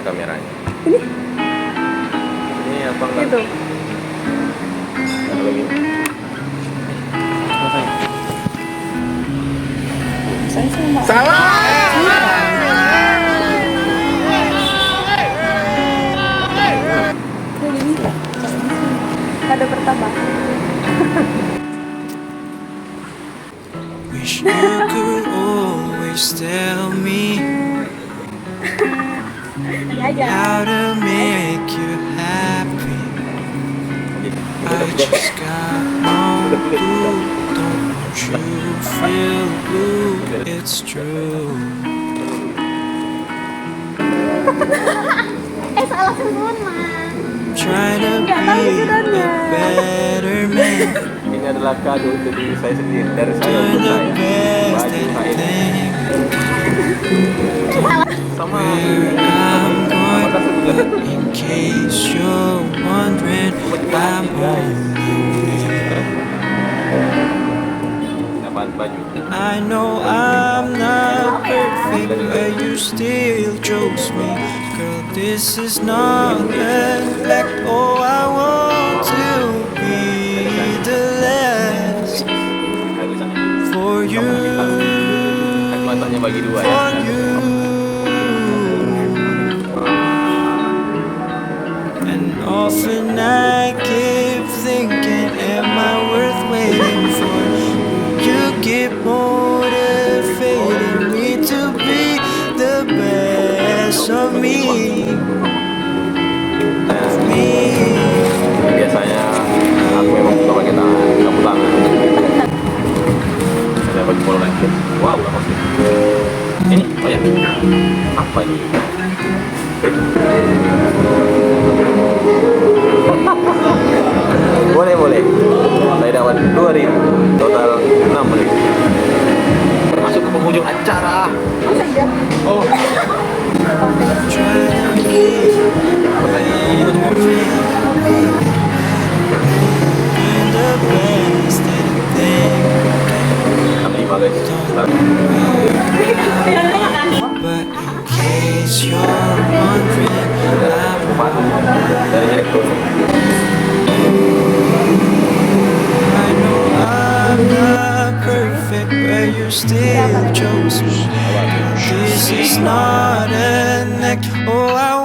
kameranya. Ini? Ini apa enggak? Itu. Kalau gini. Saya sama. Salah. Jadi bisa. Ada pertama. Wish you could always tell me how to make you happy. I just got no clue. Don't you feel blue? It's true. Salah semua, Trying to be a better man. Ini adalah kado untuk diri saya sendiri dari saya Doing untuk the saya. best Baju I saya. think. Sama. I'm Apakah going. sebulan? In case you're wondering, I'm on Dapat baju. I know I'm not perfect, but you still chose me. Girl, this is not an act. Oh, I want to be the last for you, Matanya bagi dua ya. for you. And often I keep thinking, am I worth waiting for? You keep motivating me to be the best of me. Of me. Biasanya aku memang suka pakai sapu tangan. Ada baju polo lagi. Wow, apa sih? Ini, oh ya. Apa ini? Boleh, boleh. Saya dapat 2.000, total 6.000. Masuk ke penghujung acara. Oh. And the best thing. 65 guys. But in case you're wondering, Dari elektro. I know I'm not perfect, but you still chose me. This is not an act. Oh, I